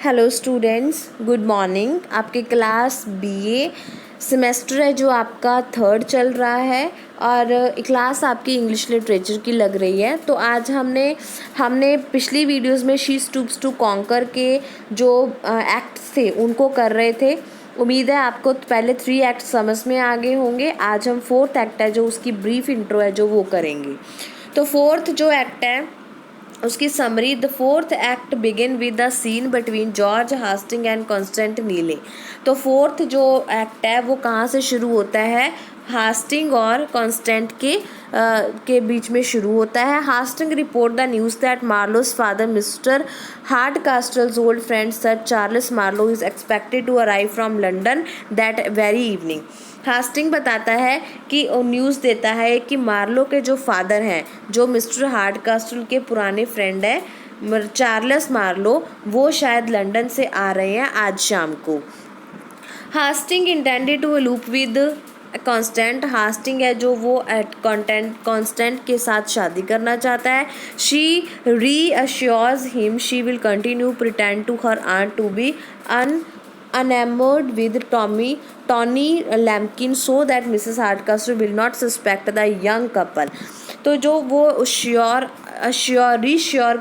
Hello students, good morning. आपके class BA semester है जो आपका थर्ड चल रहा है और क्लास आपकी इंग्लिश लिटरेचर की लग रही है। तो आज हमने पिछली वीडियोस में शी स्टूप्स टू कॉन्कर के जो एक्ट्स थे उनको कर रहे थे। उम्मीद है आपको पहले 3 एक्ट समझ में आ गए होंगे। आज हम 4th एक्ट है जो उसकी ब्रीफ इंट्रो है जो वो करेंगे। तो 4th जो एक्ट है उसकी summary, the 4th act begin with the scene between George Hasting and Constance Neville. तो 4th जो एक्ट है वो कहाँ से शुरू होता है? हास्टिंग और कॉन्स्टेंट के बीच में शुरू होता है। Hastings report the news that Marlow's father mister Hardcastle's old friend sir Charles Marlow is expected to arrive from London that very evening. Hastings बताता है कि न्यूज़ देता है कि मार्लो के जो फादर हैं, जो मिस्टर हार्डकास्टल के पुराने फ्रेंड है चार्ल्स मार्लो, वो शायद लंदन से आ रहे हैं आज शाम को। Hastings intended to elope with Constance. Hastings है जो वो कॉन्स्टेंट के साथ शादी करना चाहता है। She reassures him she will continue pretend to her aunt to be enamored with Tony Lampkin so that Mrs. Hardcastle will not suspect the young couple। तो जो वो श्योर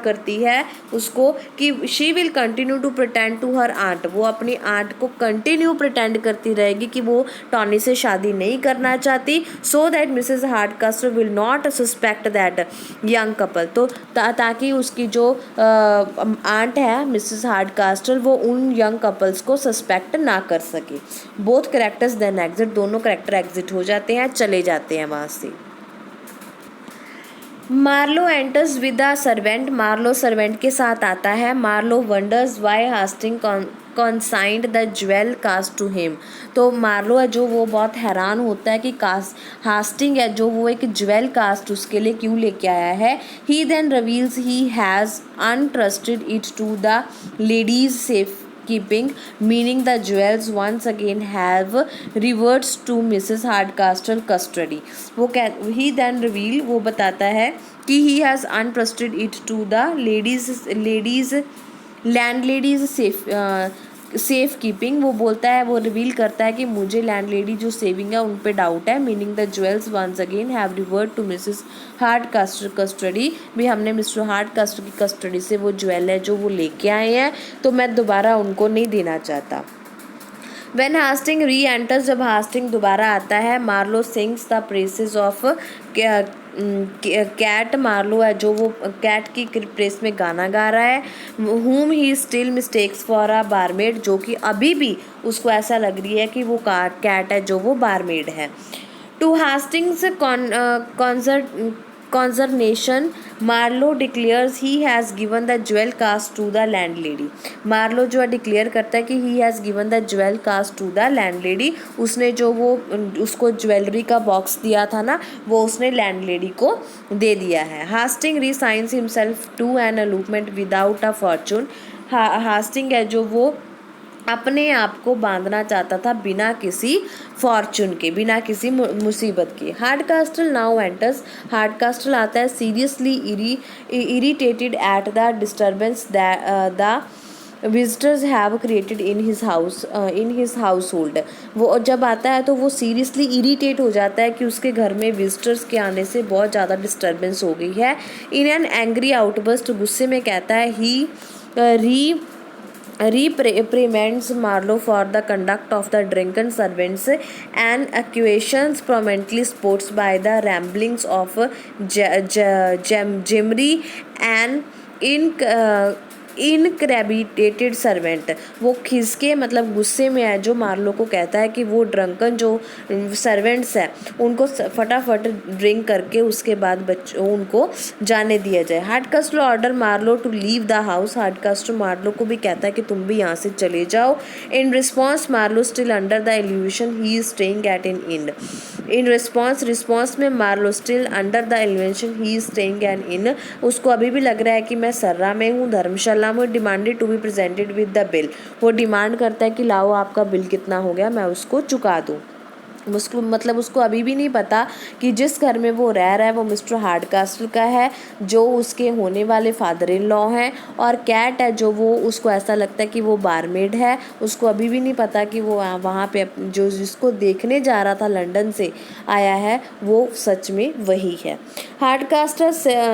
करती है उसको कि she will continue to pretend to her aunt, वो अपनी aunt को कंटिन्यू प्रिटेंड करती रहेगी कि वो टॉनी से शादी नहीं करना चाहती, so that Mrs Hardcastle will not suspect that young couple. तो ताकि उसकी जो आंट है मिसेस हार्डकास्टल वो उन यंग कपल्स को सस्पेक्ट ना कर सके। बोथ कैरेक्टर्स देन एग्जिट, दोनों कैरेक्टर एग्जिट हो जाते हैं, चले जाते हैं वहाँ से। Marlow enters with the servant. Marlow servant के साथ आता है। Marlow wonders why Hastings consigned the jewel cast to him. तो मार्लो है जो वो बहुत हैरान होता है कि हास्टिंग है जो वो एक ज्वेल कास्ट उसके लिए क्यों लेके आया है। He then reveals he has entrusted it to the lady's safe keeping, meaning the jewels once again have reverts to Mrs. Hardcastle custody। he then reveal, वो बताता है कि he has untrusted it to the ladies landladies safe keeping. वो बोलता है, वो reveal करता है कि मुझे लैंडलेडी जो सेविंग है उन पे डाउट है। Meaning the jewels once again have revert to Mrs Hardcastle custody. भी हमने मिस्टर हार्डकास्टल की कस्टडी से वो ज्वेल है जो वो लेके आए हैं, तो मैं दोबारा उनको नहीं देना चाहता। When हास्टिंग री एंटर्स, जब हास्टिंग दोबारा आता है, Marlow sings the praises of Kate. Marlow है जो वो कैट की प्रेस में गाना गा रहा है। whom he still mistakes for a barmaid, जो कि अभी भी उसको ऐसा लग रही है कि वो कैट है जो वो बारमेड है। To Hastings consternation, Marlow declares he has given the jewel cast to the landlady. Marlow जो है डिक्लेयर करता है कि he has given the jewel cast to the landlady. उसने जो वो उसको ज्वेलरी का बॉक्स दिया था ना, वो उसने लैंडलेडी को दे दिया है। Hastings resigns himself to an elopement without a fortune. Hastings है जो वो अपने आप को बांधना चाहता था बिना किसी फॉर्चून के, बिना किसी मुसीबत के। हार्डकास्टल नाउ एंटर्स। हार्डकास्टल आता है seriously irritated at the disturbance the visitors have created in his house hold. वो जब आता है तो वो सीरियसली इरिटेट हो जाता है कि उसके घर में विजिटर्स के आने से बहुत ज़्यादा डिस्टर्बेंस हो गई है। इन एन एंग्री आउटबर्स्ट, गुस्से में कहता है ही reprimands Marlowe for the conduct of the drunken servants and accusations prominently supports by the ramblings of Jimry and inebriated servant. वो खिसके मतलब गुस्से में है जो मार्लो को कहता है कि वो ड्रंकन जो सर्वेंट्स हैं उनको फटाफट ड्रिंक करके उसके बाद उनको जाने दिया जाए। Hardcastle order Marlow to leave the house. Hardcastle Marlow को भी कहता है कि तुम भी यहाँ से चले जाओ। In response Marlow still under the illusion he is staying at an inn. In response में Marlow still under the illusion he is staying at inn. उसको अभी भी लग रहा है कि मैं सर्रा में हूँ, धर्मशाला में। Demanded to be presented with the bill. वो डिमांड करता है कि लाओ आपका बिल कितना हो गया, मैं उसको चुका दूँ। उसको मतलब उसको अभी भी नहीं पता कि जिस घर में वो रह रहा है वो मिस्टर हार्डकास्टल का है, जो उसके होने वाले फादर इन लॉ हैं। और कैट है जो वो उसको ऐसा लगता है कि वो बारमेड है। उसको अभी भी नहीं पता कि वो वहाँ पे जो जिसको देखने जा रहा था लंदन से आया है वो सच में वही है। हार्डकास्टल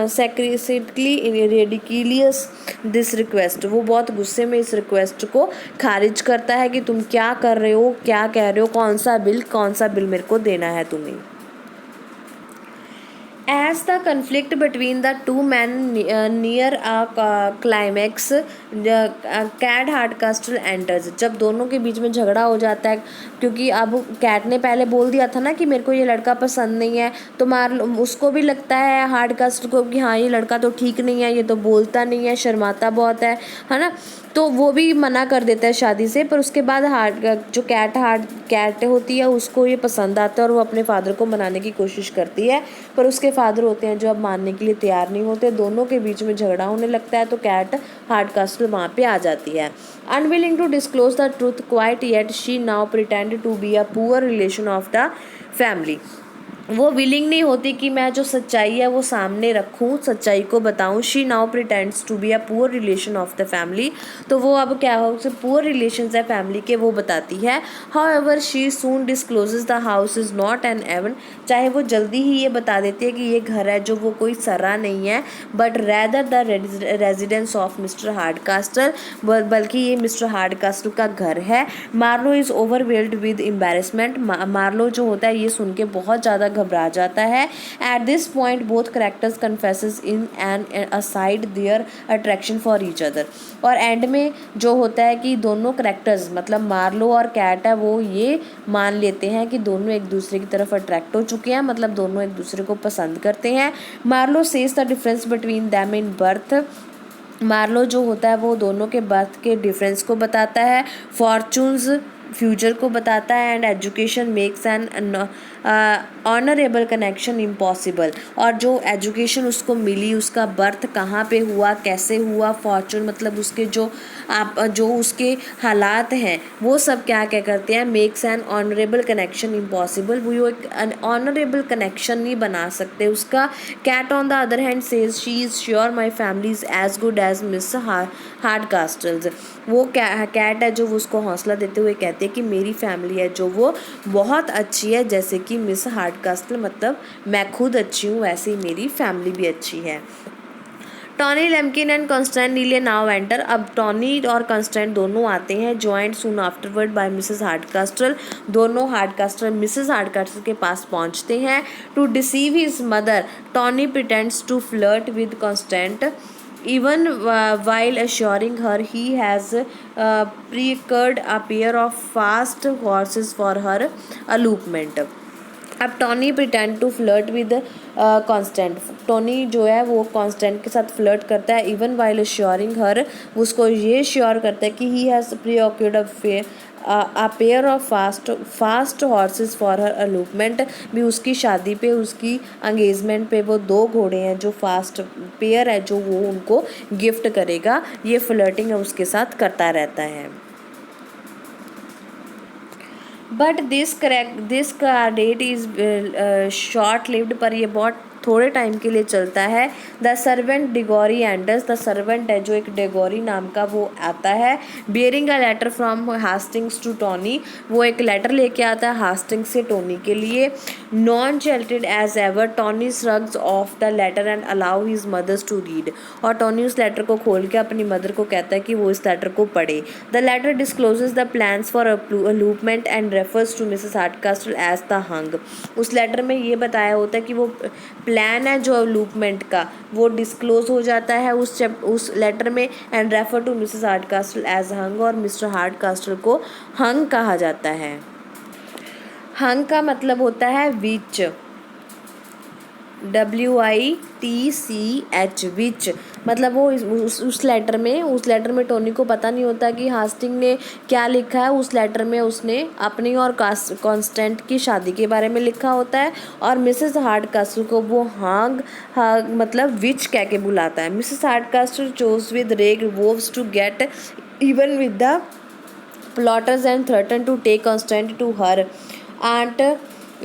सेक्रेटली रेडिकुलियस दिस रिक्वेस्ट, वो बहुत गुस्से में इस रिक्वेस्ट को खारिज करता है कि तुम क्या कर रहे हो, क्या कह रहे हो, कौन सा बिल मेरे को देना है तुम्हें। As the conflict between the two men near a climax, Kate Hardcastle enters, जब दोनों के बीच में झगड़ा हो जाता है, क्योंकि अब कैट ने पहले बोल दिया था ना कि मेरे को ये लड़का पसंद नहीं है, तो उसको भी लगता है हार्डकास्टल को कि हाँ ये लड़का तो ठीक नहीं है, ये तो बोलता नहीं है, शर्माता बहुत है ना। तो वो भी मना कर देता है शादी से। पर उसके बाद जो कैट होती है उसको ये पसंद आता है और वो अपने फादर को मनाने की कोशिश करती है, पर उसके फादर होते हैं जो अब मानने के लिए तैयार नहीं होते। दोनों के बीच में झगड़ा होने लगता है तो कैट हार्डकास्टल वहाँ पे आ जाती है। Unwilling to disclose the truth quite yet she now pretend to be a poor relation of the family, वो विलिंग नहीं होती कि मैं जो सच्चाई है वो सामने रखूं, सच्चाई को बताऊं। She now pretends to be a poor relation of the family, तो वो अब क्या हो उसे पुअर रिलेशंस है फैमिली के वो बताती है। However she soon discloses the house is not an inn, चाहे वो जल्दी ही ये बता देती है कि ये घर है जो वो कोई सरा नहीं है, but rather the residence of mister Hardcastle, बल्कि ये मिस्टर हार्डकास्टल का घर है। Marlow is overwhelmed with embarrassment, Marlow जो होता है ये सुन के बहुत ज़्यादा घबरा जाता है। At this point both characters confesses in an aside their attraction for each other, और एंड में जो होता है कि दोनों करेक्टर्स मतलब मार्लो और कैट है वो ये मान लेते हैं कि दोनों एक दूसरे की तरफ अट्रैक्ट हो चुके हैं, मतलब दोनों एक दूसरे को पसंद करते हैं। Marlow says the difference between them in birth, Marlow जो होता है वो दोनों के बर्थ के डिफरेंस को बताता है, फॉर्चून्स फ्यूचर को बताता है, and education makes an honourable connection impossible, और जो एजुकेशन उसको मिली उसका बर्थ कहाँ पे हुआ, कैसे हुआ, फॉर्चून मतलब उसके जो उसके हालात हैं वो सब क्या क्या करते हैं, makes an honourable connection impossible, वो एक ऑनरेबल कनेक्शन नहीं बना सकते उसका। Kate on the other hand says she is sure my family is as good as Miss Hardcastle's, वो कैट है जो उसको हौसला देते हुए कहती है कि मेरी फैमिली है जो वो बहुत अच्छी है, जैसे कि मिस हार्डकास्टल मतलब मैं खुद अच्छी हूँ वैसे ही मेरी फैमिली भी अच्छी है। Tony Lumpkin and Constance Neville now enter, अब टॉनी और कॉन्स्टेंट दोनों आते हैं, joined soon afterward by Mrs Hardcastle, दोनों हार्डकास्टल मिसेस हार्डकास्टल के पास पहुंचते हैं। To deceive his mother Tony pretends to flirt with Constance even while assuring her he has procured a pair of fast horses for her elopement। अब Tony pretend to flirt with Constance, Tony जो है वो constant के साथ flirt करता है, even while assuring हर, उसको ये श्योर करता है कि he has procured a pair of fast horses for her elopement, भी उसकी शादी पे उसकी एंगेजमेंट पे वो 2 घोड़े हैं जो फास्ट पेयर है जो वो उनको गिफ्ट करेगा। ये फ्लर्टिंग उसके साथ करता रहता है। But this date is short lived, पर ये बहुत थोड़े टाइम के लिए चलता है। The servant Diggory enters, the servant है जो एक डिगोरी नाम का वो आता है, bearing a letter from Hastings to Tony, वो एक लेटर लेके आता है हास्टिंग्स से टोनी के लिए। Nonchalant as ever Tony shrugs off the letter and allow his mother's to read, और टोनी उस लेटर को खोल के अपनी मदर को कहता है कि वो इस लेटर को पढ़े। The letter discloses the plans for elopement and refers to Mrs Hardcastle as the hag, उस लेटर में ये बताया होता है कि वो प्लान है जो अलूपमेंट का वो डिस्क्लोज हो जाता है उस लेटर में, and refer to Mrs Hardcastle as hag, और मिस्टर हार्डकास्टल को हंग कहा जाता है। हंग का मतलब होता है विच, WITCH विच, मतलब वो उस लेटर में टोनी को पता नहीं होता कि हास्टिंग ने क्या लिखा है। उस लेटर में उसने अपनी और कॉन्स्टेंट की शादी के बारे में लिखा होता है, और मिसेस हार्डकास्टल को वो हांग मतलब विच कह के बुलाता है। मिसेस हार्डकास्टल चोज with rage vows to get even with the plotters and threaten to take Constance to her aunt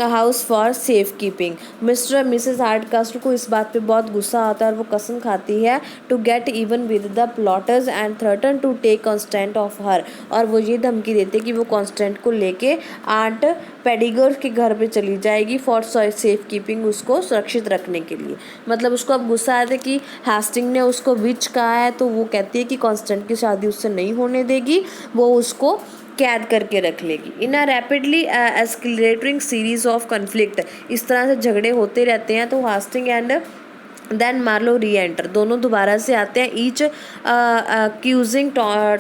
house for safe keeping. Mister और मिसेस हार्डकास्टर को इस बात पे बहुत गुस्सा आता है और वो कसम खाती है to get even with the plotters and threaten to take Constance off her. और वो ये धमकी देते कि वो कॉन्स्टेंट को लेके आंट पेडिगर के घर पे चली जाएगी फॉर सेफ कीपिंग, उसको सुरक्षित रखने के लिए। मतलब उसको अब गुस्सा आया था कि हास्टिंग ने उसको विच कहा है, तो वो कहती है कि कॉन्स्टेंट की शादी उससे नहीं होने देगी, वो उसको कैद करके रख लेगी। In a rapidly escalating series of conflict, इस तरह से झगड़े होते रहते हैं। तो Hastings and then Marlow reenter, दोनों दोबारा से आते हैं। Each accusing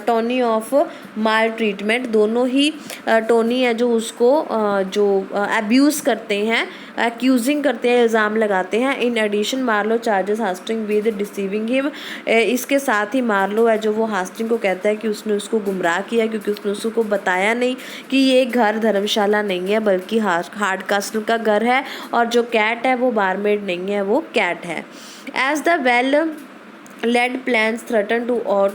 Tony of maltreatment, दोनों ही टोनी है जो उसको जो अब्यूज़ करते हैं, एक्यूजिंग करते हैं, इल्ज़ाम लगाते हैं। In addition Marlow charges Hasting with deceiving him, इसके साथ ही मार्लो है जो वो हास्टिंग को कहता है कि उसने उसको गुमराह किया क्योंकि उसने उसको बताया नहीं कि ये घर धर्मशाला नहीं है बल्कि हार्डकास्टल का घर है, और जो कैट है वो बारमेड नहीं है, वो कैट है। As the well laid plans threaten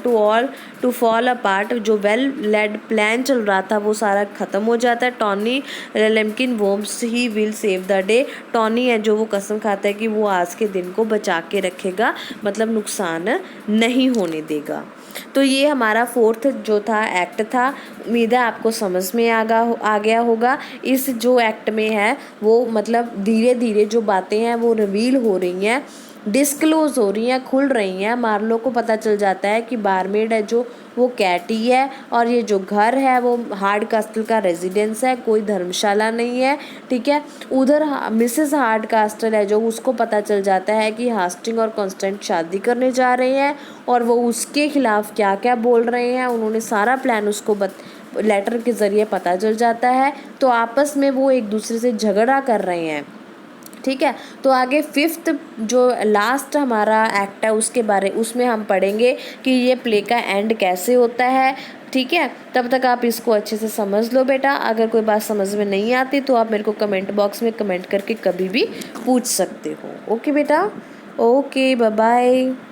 to fall apart, जो वेल लेड प्लान चल रहा था वो सारा ख़त्म हो जाता है। Tony Lumpkin vows he will save the day, Tony है जो वो कसम खाता है कि वो आज के दिन को बचा के रखेगा, मतलब नुकसान नहीं होने देगा। तो ये हमारा फोर्थ जो था एक्ट था। उम्मीद है आपको समझ में आ गया होगा। इस जो एक्ट में है वो मतलब धीरे धीरे जो बातें हैं वो रिवील हो रही हैं, डिस्क्लोज हो रही हैं, खुल रही हैं। मार्लो को पता चल जाता है कि बारमेड है जो वो कैटी है, और ये जो घर है वो हार्डकास्टल का रेजिडेंस है, कोई धर्मशाला नहीं है। ठीक है, उधर मिसेस हार्डकास्टल है जो उसको पता चल जाता है कि हास्टिंग और कॉन्स्टेंट शादी करने जा रहे हैं, और वो उसके खिलाफ क्या क्या बोल रहे हैं, उन्होंने सारा प्लान उसको लेटर के ज़रिए पता चल जाता है। तो आपस में वो एक दूसरे से झगड़ा कर रहे हैं। ठीक है, तो आगे फिफ्थ जो लास्ट हमारा एक्ट है उसमें हम पढ़ेंगे कि ये प्ले का एंड कैसे होता है। ठीक है, तब तक आप इसको अच्छे से समझ लो बेटा। अगर कोई बात समझ में नहीं आती तो आप मेरे को कमेंट बॉक्स में कमेंट करके कभी भी पूछ सकते हो। ओके बेटा, ओके, बाय बाय।